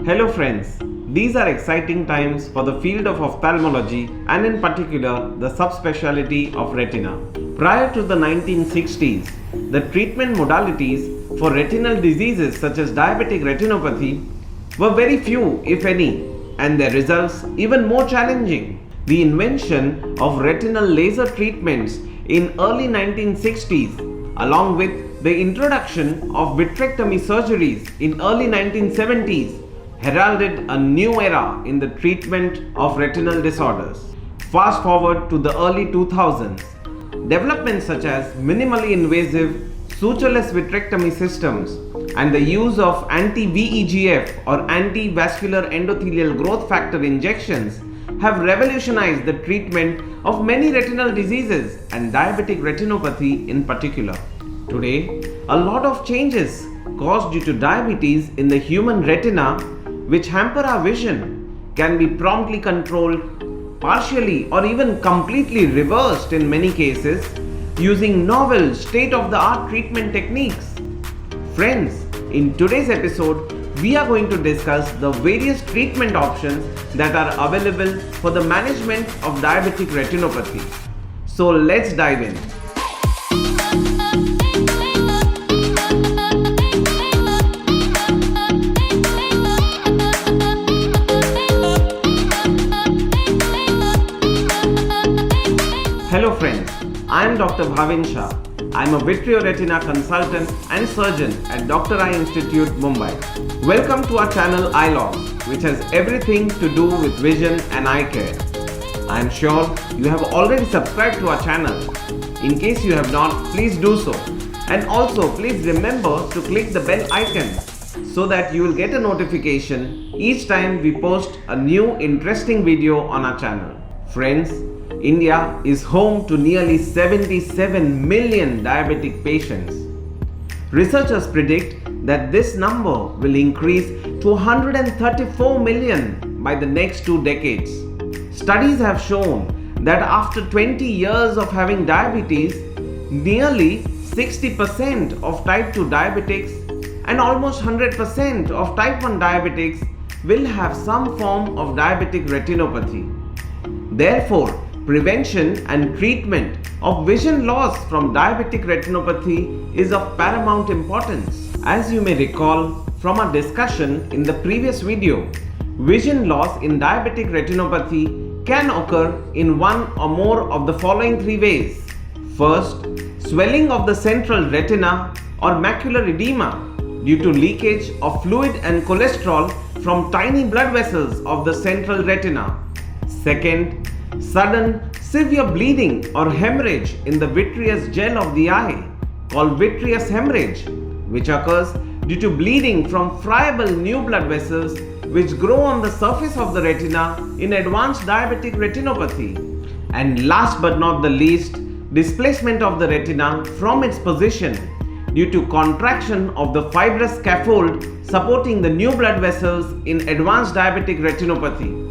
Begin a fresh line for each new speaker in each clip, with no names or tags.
Hello friends, these are exciting times for the field of ophthalmology and in particular the subspecialty of retina. Prior to the 1960s, the treatment modalities for retinal diseases such as diabetic retinopathy were very few, if any, and their results even more challenging. The invention of retinal laser treatments in early 1960s, along with the introduction of vitrectomy surgeries in early 1970s, heralded a new era in the treatment of retinal disorders. Fast forward to the early 2000s, developments such as minimally invasive sutureless vitrectomy systems and the use of anti-VEGF or anti-vascular endothelial growth factor injections have revolutionized the treatment of many retinal diseases and diabetic retinopathy in particular. Today, a lot of changes caused due to diabetes in the human retina, which hamper our vision, can be promptly controlled, partially or even completely reversed in many cases, using novel state-of-the-art treatment techniques. Friends, in today's episode, we are going to discuss the various treatment options that are available for the management of diabetic retinopathy. So let's dive in. Hello friends, I am Dr. Bhavin Shah. I am a Vitreoretina consultant and surgeon at Dr. Eye Institute, Mumbai. Welcome to our channel Eyelogues, which has everything to do with vision and eye care. I am sure you have already subscribed to our channel. In case you have not, please do so. And also please remember to click the bell icon so that you will get a notification each time we post a new interesting video on our channel. Friends, India is home to nearly 77 million diabetic patients. Researchers predict that this number will increase to 134 million by the next 2 decades. Studies have shown that after 20 years of having diabetes, nearly 60% of type 2 diabetics and almost 100% of type 1 diabetics will have some form of diabetic retinopathy. Therefore, prevention and treatment of vision loss from diabetic retinopathy is of paramount importance. As you may recall from our discussion in the previous video, vision loss in diabetic retinopathy can occur in one or more of the following 3 ways. First, swelling of the central retina or macular edema due to leakage of fluid and cholesterol from tiny blood vessels of the central retina. Second, sudden severe bleeding or hemorrhage in the vitreous gel of the eye called vitreous hemorrhage, which occurs due to bleeding from friable new blood vessels which grow on the surface of the retina in advanced diabetic retinopathy. And last but not the least, displacement of the retina from its position due to contraction of the fibrous scaffold supporting the new blood vessels in advanced diabetic retinopathy.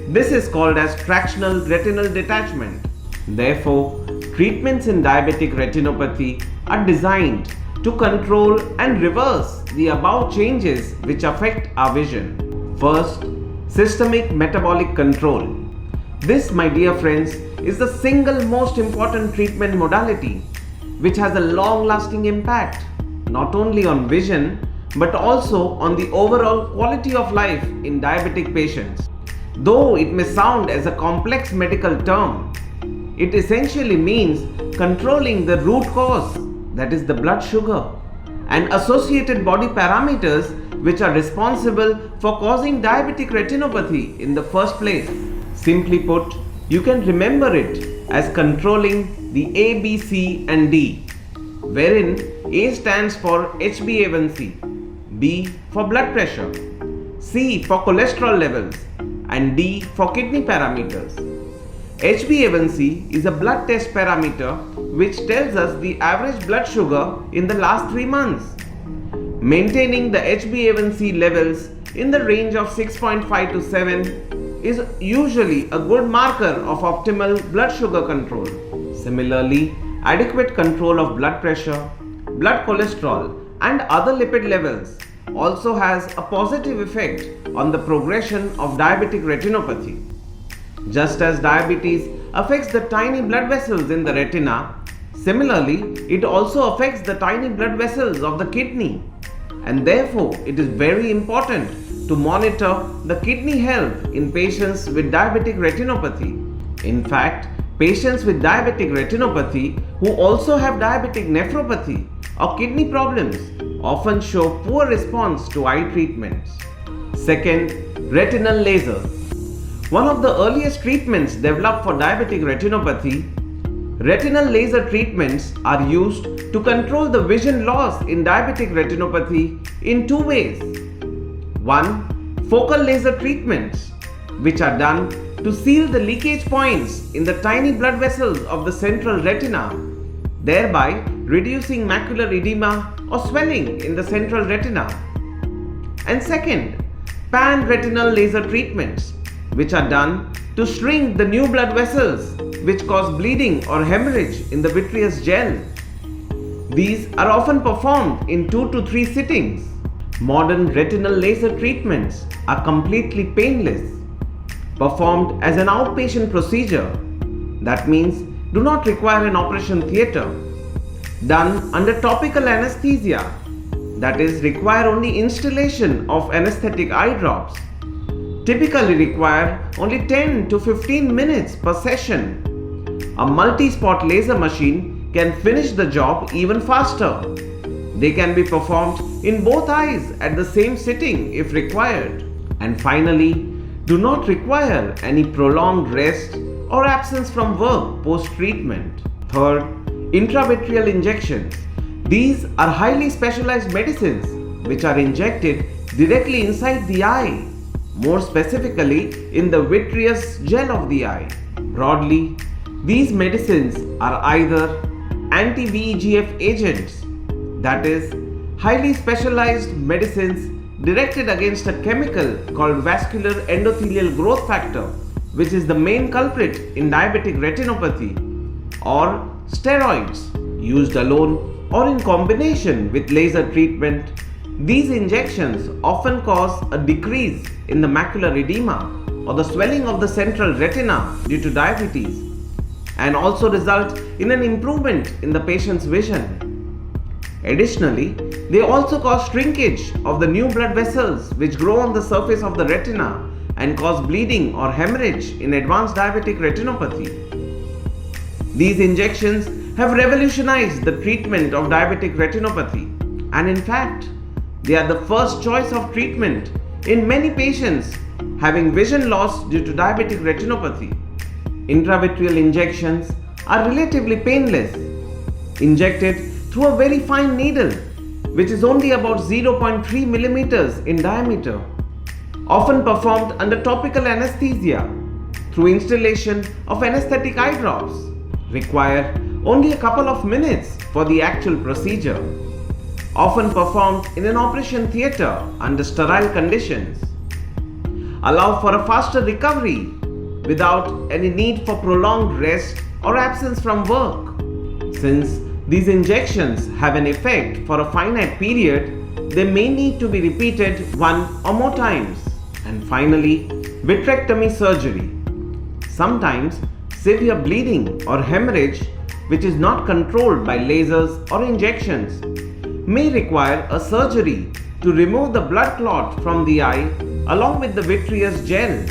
This is called as tractional retinal detachment. Therefore, treatments in diabetic retinopathy are designed to control and reverse the above changes which affect our vision. First, systemic metabolic control. This, my dear friends, is the single most important treatment modality which has a long-lasting impact not only on vision but also on the overall quality of life in diabetic patients. Though it may sound as a complex medical term, it essentially means controlling the root cause, that is the blood sugar, and associated body parameters which are responsible for causing diabetic retinopathy in the first place. Simply put, you can remember it as controlling the A, B, C and D, wherein A stands for HbA1c, B for blood pressure, C for cholesterol levels, and D for kidney parameters. HbA1c is a blood test parameter which tells us the average blood sugar in the last 3 months. Maintaining the HbA1c levels in the range of 6.5 to 7 is usually a good marker of optimal blood sugar control. Similarly, adequate control of blood pressure, blood cholesterol and other lipid levels also has a positive effect on the progression of diabetic retinopathy. Just as diabetes affects the tiny blood vessels in the retina, similarly, it also affects the tiny blood vessels of the kidney, and therefore it is very important to monitor the kidney health in patients with diabetic retinopathy. In fact, patients with diabetic retinopathy who also have diabetic nephropathy or kidney problems often show poor response to eye treatments. Second, retinal lasers. One of the earliest treatments developed for diabetic retinopathy, retinal laser treatments are used to control the vision loss in diabetic retinopathy in two ways. One, focal laser treatments, which are done to seal the leakage points in the tiny blood vessels of the central retina, thereby reducing macular edema or swelling in the central retina. And second, pan-retinal laser treatments, which are done to shrink the new blood vessels which cause bleeding or hemorrhage in the vitreous gel. These are often performed in 2 to 3 sittings. Modern retinal laser treatments are completely painless, performed as an outpatient procedure. That means do not require an operation theatre. Done under topical anesthesia, that is, require only installation of anesthetic eye drops. Typically require only 10 to 15 minutes per session. A multi-spot laser machine can finish the job even faster. They can be performed in both eyes at the same sitting if required. And finally, do not require any prolonged rest or absence from work post-treatment. Third, intravitreal injections. These are highly specialized medicines which are injected directly inside the eye, more specifically in the vitreous gel of the eye. Broadly, these medicines are either anti-VEGF agents, that is, highly specialized medicines directed against a chemical called vascular endothelial growth factor, which is the main culprit in diabetic retinopathy, or steroids used alone or in combination with laser treatment. These injections often cause a decrease in the macular edema or the swelling of the central retina due to diabetes, and also result in an improvement in the patient's vision. Additionally, they also cause shrinkage of the new blood vessels which grow on the surface of the retina and cause bleeding or hemorrhage in advanced diabetic retinopathy. These injections have revolutionized the treatment of diabetic retinopathy, and in fact, they are the first choice of treatment in many patients having vision loss due to diabetic retinopathy. Intravitreal injections are relatively painless, injected through a very fine needle which is only about 0.3 millimeters in diameter, often performed under topical anesthesia through installation of anesthetic eye drops, require only a couple of minutes for the actual procedure, often performed in an operation theatre under sterile conditions, allow for a faster recovery without any need for prolonged rest or absence from work. Since these injections have an effect for a finite period, they may need to be repeated one or more times. And finally, vitrectomy surgery. Sometimes severe bleeding or hemorrhage, which is not controlled by lasers or injections, may require a surgery to remove the blood clot from the eye along with the vitreous gel.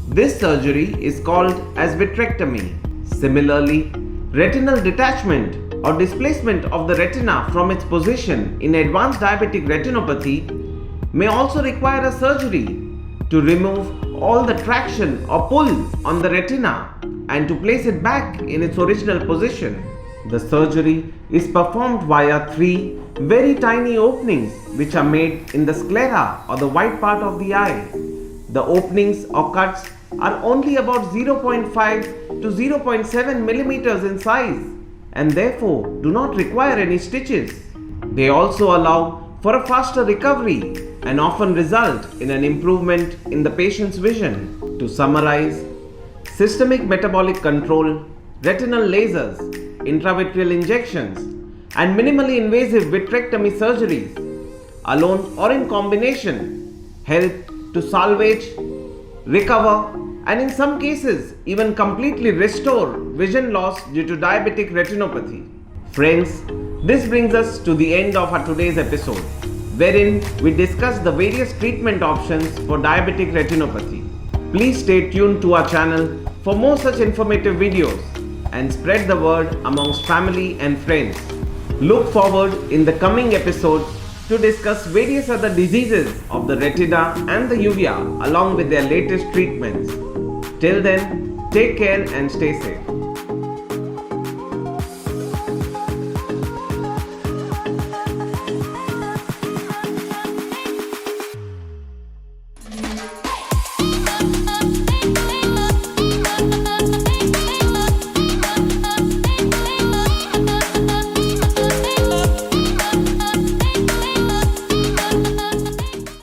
This surgery is called as vitrectomy. Similarly, retinal detachment or displacement of the retina from its position in advanced diabetic retinopathy may also require a surgery to remove all the traction or pull on the retina and to place it back in its original position. The surgery is performed via 3 very tiny openings which are made in the sclera or the white part of the eye. The openings or cuts are only about 0.5 to 0.7 millimeters in size and therefore do not require any stitches. They also allow for a faster recovery and often result in an improvement in the patient's vision. To summarize, systemic metabolic control, retinal lasers, intravitreal injections, and minimally invasive vitrectomy surgeries alone or in combination, help to salvage, recover, and in some cases even completely restore vision loss due to diabetic retinopathy. Friends, this brings us to the end of our today's episode, wherein we discuss the various treatment options for diabetic retinopathy. Please stay tuned to our channel for more such informative videos and spread the word amongst family and friends. Look forward in the coming episodes to discuss various other diseases of the retina and the uvea along with their latest treatments. Till then, take care and stay safe.